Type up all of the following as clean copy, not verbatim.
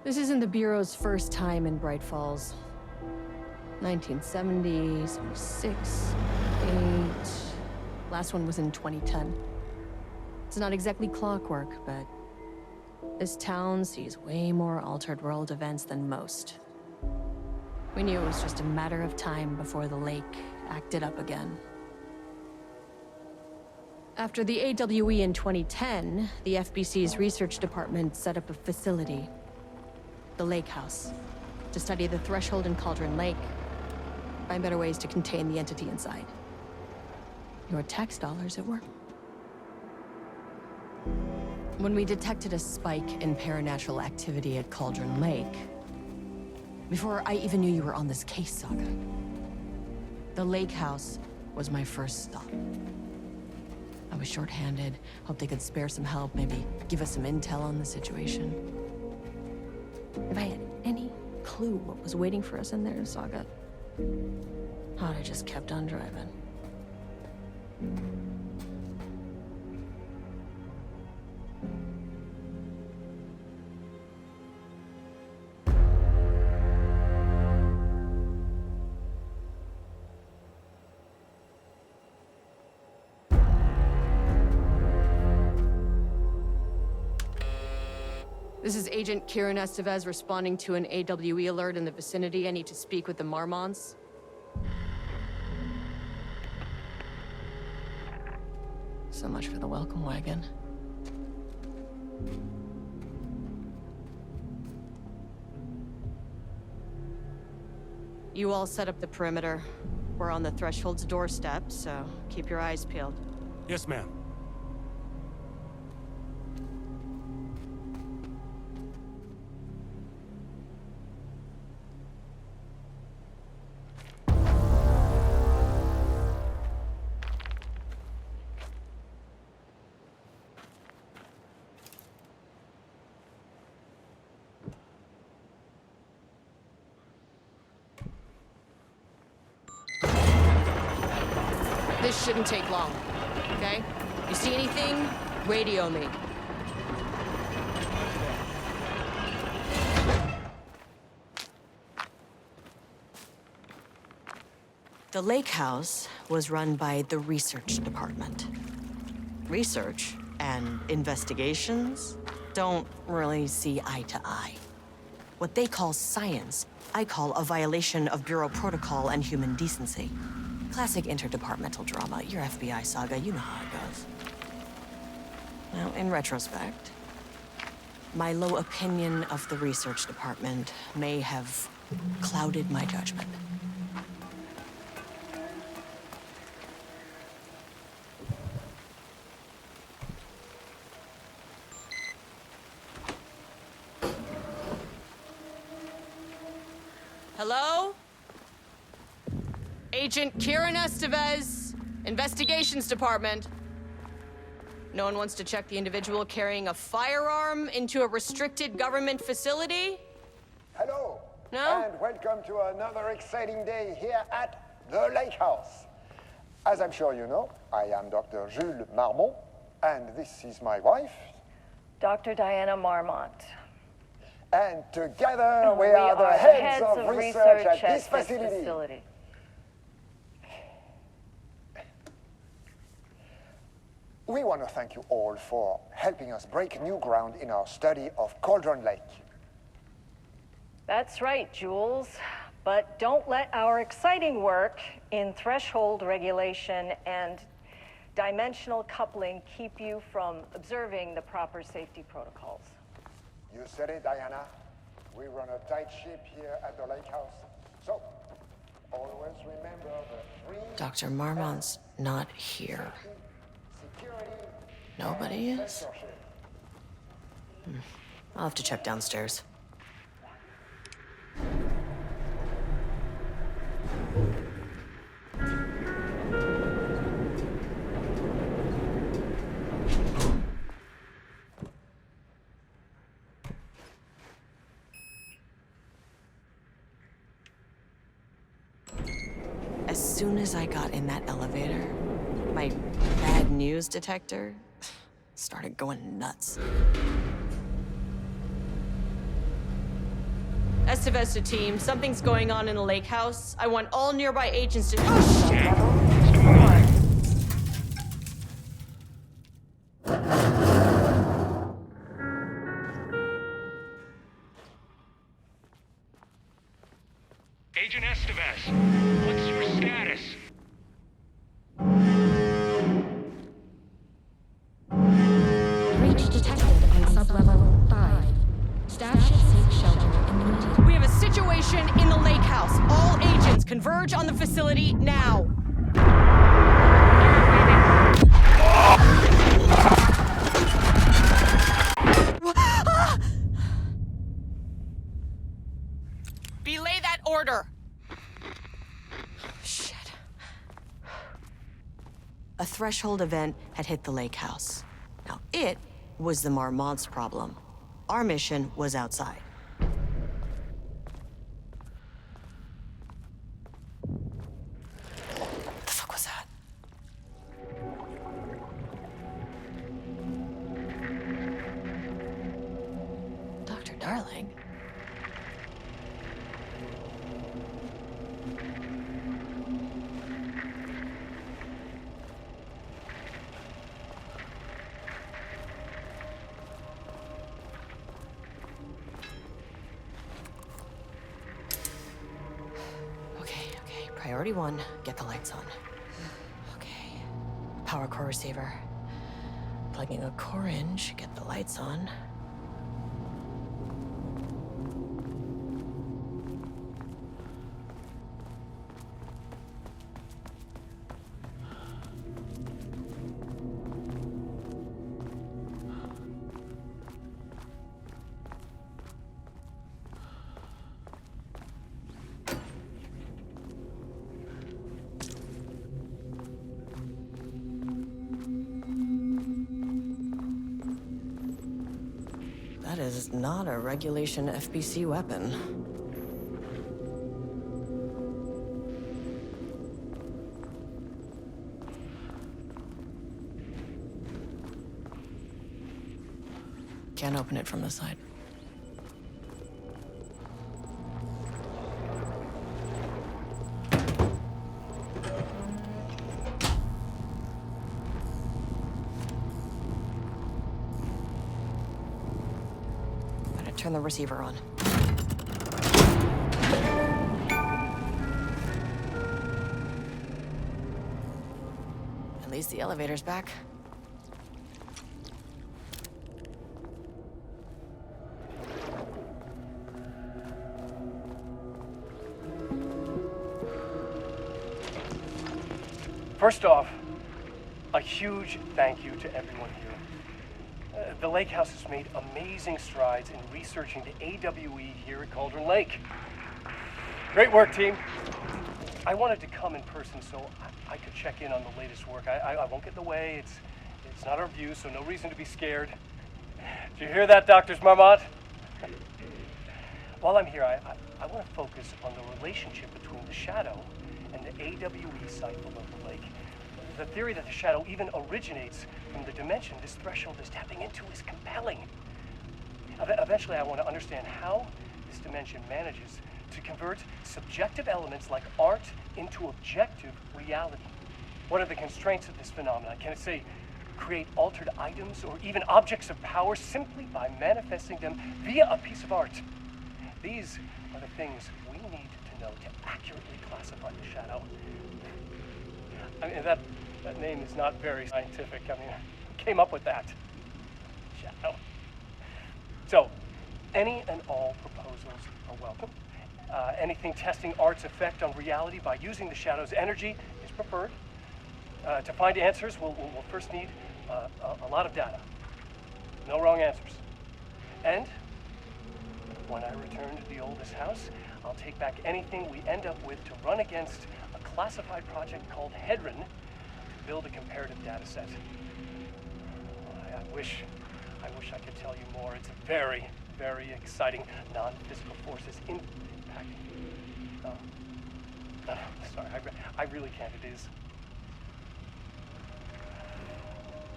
This isn't the Bureau's first time in Bright Falls. 1970, 76, 8... Last one was in 2010. It's not exactly clockwork, but this town sees way more altered world events than most. We knew it was just a matter of time before the lake acted up again. After the AWE in 2010, the FBC's research department set up a facility, the Lake House, to study the threshold in Cauldron Lake, find better ways to contain the entity inside. Your tax dollars at work. When we detected a spike in paranatural activity at Cauldron Lake, before I even knew you were on this case, Saga, the Lake House was my first stop. I was short-handed, hoped they could spare some help, maybe give us some intel on the situation. If I had any clue what was waiting for us in there, Saga, I'd have just kept on driving. This is Agent Kieran Estevez responding to an AWE alert in the vicinity. I need to speak with the Marmonts. So much for the welcome wagon. You all set up the perimeter. We're on the Threshold's doorstep, so keep your eyes peeled. Yes, ma'am. This shouldn't take long, okay? You see anything, radio me. The Lake House was run by the research department. Research and investigations don't really see eye to eye. What they call science, I call a violation of Bureau protocol and human decency. Classic interdepartmental drama. Your FBI saga, you know how it goes. Now, in retrospect, my low opinion of the research department may have clouded my judgment. Hello? Agent Kieran Estevez, Investigations Department. No one wants to check the individual carrying a firearm into a restricted government facility? Hello. No? And welcome to another exciting day here at the Lake House. As I'm sure you know, I am Dr. Jules Marmont, and this is my wife. Dr. Diana Marmont. And together we are the heads of research at this facility. We want to thank you all for helping us break new ground in our study of Cauldron Lake. That's right, Jules. But don't let our exciting work in threshold regulation and dimensional coupling keep you from observing the proper safety protocols. You said it, Diana. We run a tight ship here at the Lake House. So, always remember the three... Dr. Marmont's not here. Nobody is? I'll have to check downstairs. As soon as I got in that elevator, my bad news detector started going nuts. Estevesta team, something's going on in the lake house. I want all nearby agents to... Oh, shit! What's going on? Agent Estevez, what's your status? Breach detected on sublevel 5. Staff should seek shelter immediately. We have a situation in the lake house. All agents converge on the facility now. Belay that order. Shit. A threshold event had hit the lake house. Now, it was the Marmont's problem. Our mission was outside. What the fuck was that? Dr. Darling? Okay. Priority 1, get the lights on. Okay. Power core receiver. Plugging a core in should get the lights on. That is not a regulation FBC weapon. Can't open it from the side. Turn the receiver on. At least the elevator's back. First off, a huge thank you to everyone here. The Lake House has made amazing strides in researching the AWE here at Cauldron Lake. Great work, team. I wanted to come in person so I could check in on the latest work. I won't get in the way. It's not our view, so no reason to be scared. Did you hear that, Drs. Marmont? While I'm here, I want to focus on the relationship between the Shadow and the AWE site below the lake. The theory that the Shadow even originates from the dimension this threshold is tapping into is compelling. Eventually, I want to understand how this dimension manages to convert subjective elements like art into objective reality. What are the constraints of this phenomenon? Can it, say, create altered items or even objects of power simply by manifesting them via a piece of art? These are the things we need to know to accurately classify the Shadow. I mean, that name is not very scientific. I mean, who came up with that? Shadow. So, any and all proposals are welcome. Anything testing art's effect on reality by using the Shadow's energy is preferred. To find answers, we'll first need a lot of data. No wrong answers. And when I return to the oldest house, I'll take back anything we end up with to run against a classified project called Hedron to build a comparative data set. I wish I could tell you more. It's a very, very exciting non-physical forces impacting. Sorry, I really can't. It is.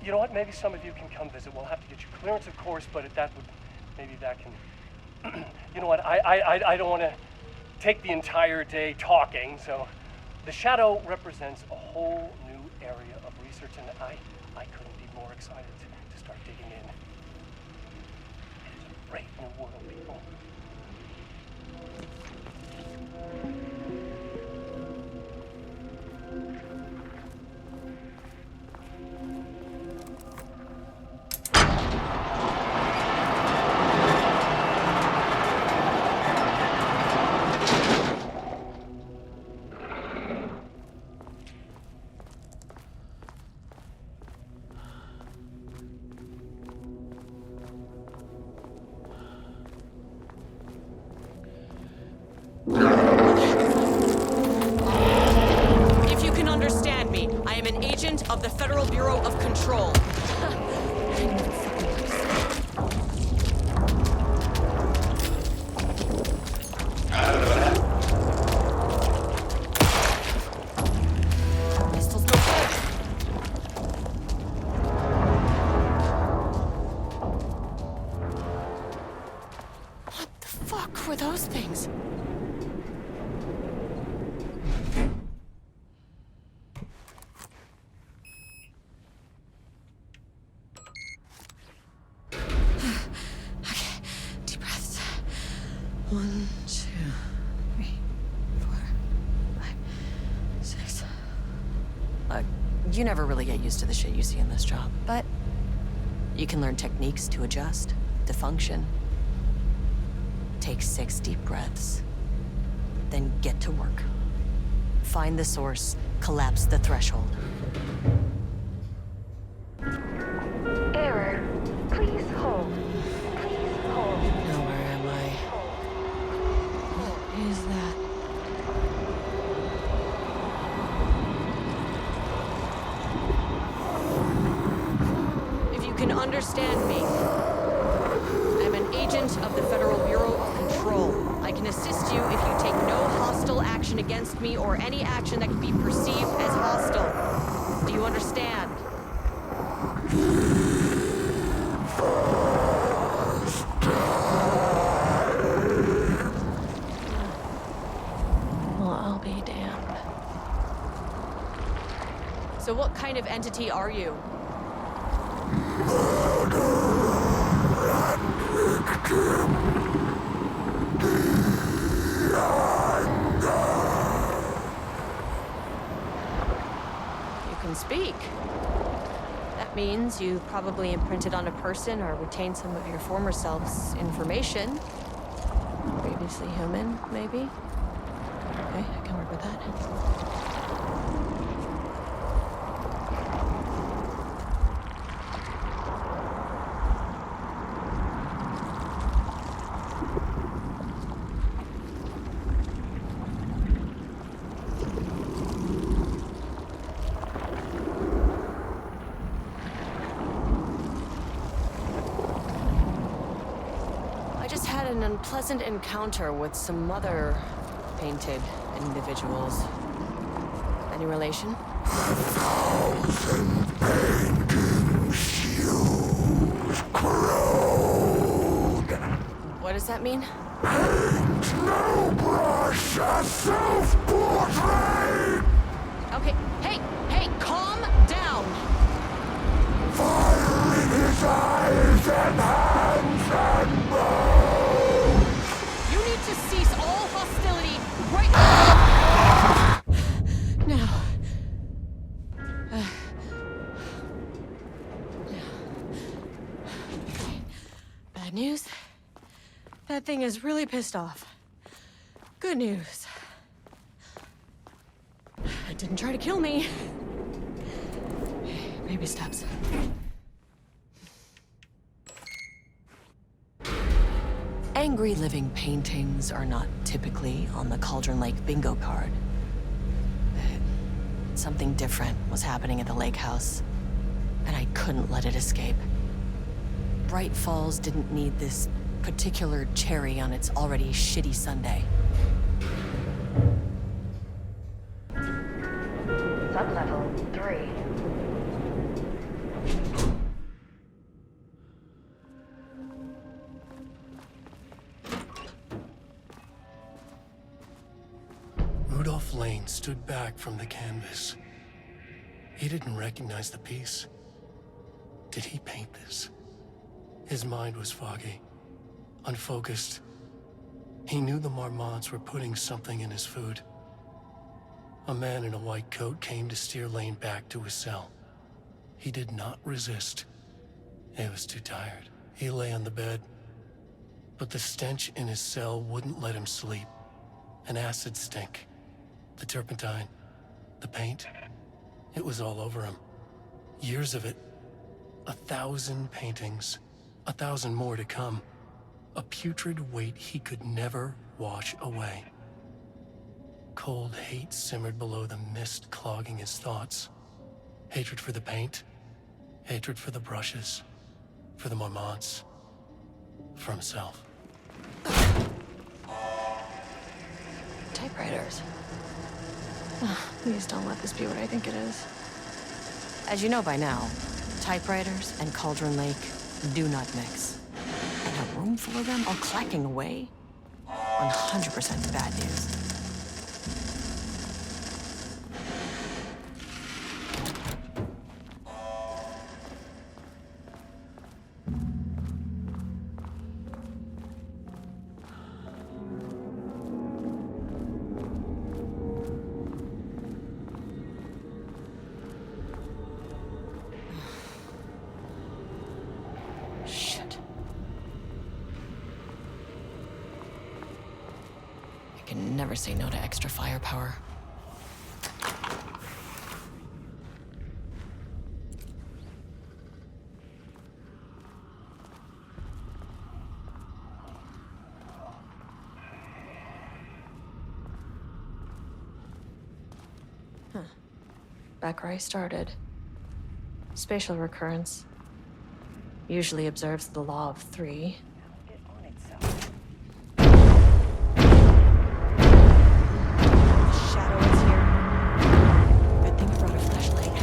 You know what? Maybe some of you can come visit. We'll have to get you clearance, of course, but maybe that can You know what? I don't want to take the entire day talking, so the shadow represents a whole new area of research, and I couldn't be more excited to start digging in. It is a brave new world, people. If you can understand me, I am an agent of the Federal Bureau of Control. Pistol's no good. What the fuck were those things? Deep breaths. 1, 2, 3, 4, 5, 6. Look, you never really get used to the shit you see in this job, but you can learn techniques to adjust, to function. Take 6 deep breaths, then get to work. Find the source, collapse the threshold. Error. Please hold. Please hold. Now where am I? What is that? If you can understand me, I'm an agent of the Federal Bureau of Control. I can assist you if you take no hostile action against me or any action that can be perceived as hostile. Do you understand? Well, I'll be damned. So what kind of entity are you? You can speak. That means you probably imprinted on a person or retained some of your former self's information. Previously human, maybe? Okay, I can work with that. I just had an unpleasant encounter with some other painted individuals. Any relation? 1,000 painting shoes corrode. What does that mean? Paint no brush, a self-portrait. Okay, hey, calm down! Fire in his eyes and hands and bones. You need to cease all hostility right now. Bad news. That thing is really pissed off. Good news. It didn't try to kill me. Baby steps. Angry living paintings are not typically on the Cauldron Lake bingo card. But something different was happening at the lake house, and I couldn't let it escape. Bright Falls didn't need this particular cherry on its already shitty sundae. Sublevel 3. Rudolph Lane stood back from the canvas. He didn't recognize the piece. Did he paint this? His mind was foggy, unfocused. He knew the Marmots were putting something in his food. A man in a white coat came to steer Lane back to his cell. He did not resist. He was too tired. He lay on the bed, but the stench in his cell wouldn't let him sleep. An acid stink. The turpentine, the paint, it was all over him. Years of it. 1,000 paintings, 1,000 more to come. A putrid weight he could never wash away. Cold hate simmered below the mist clogging his thoughts. Hatred for the paint, hatred for the brushes, for the Marmots, for himself. Typewriters. Please don't let this be what I think it is. As you know by now, typewriters and Cauldron Lake do not mix. And a room full of them all clacking away? 100% bad news. I can never say no to extra firepower. Back where I started. Spatial recurrence. Usually observes the law of 3. Get on itself. Shadow is here. Good thing I brought a flashlight.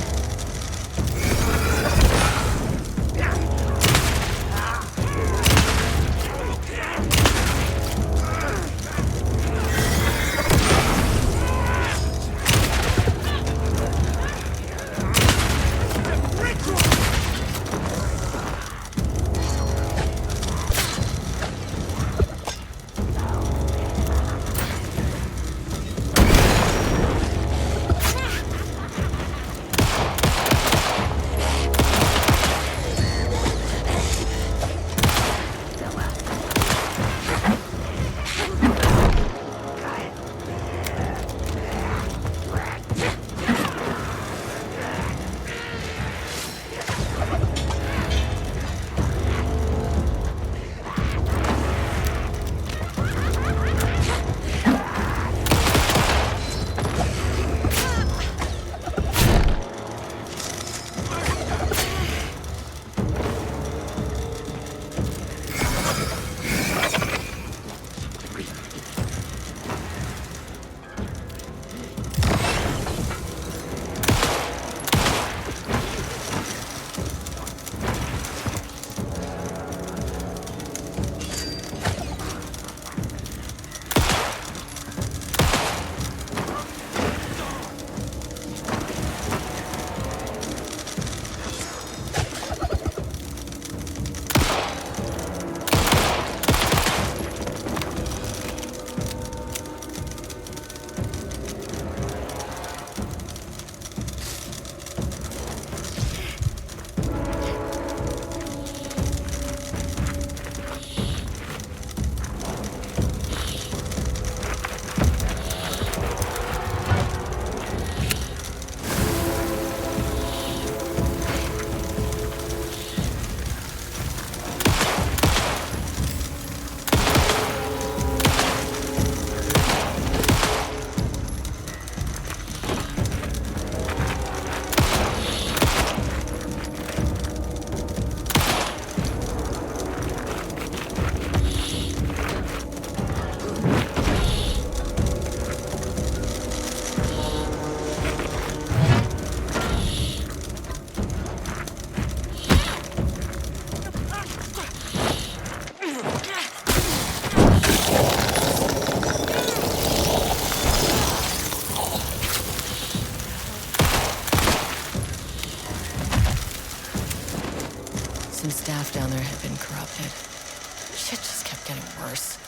universe.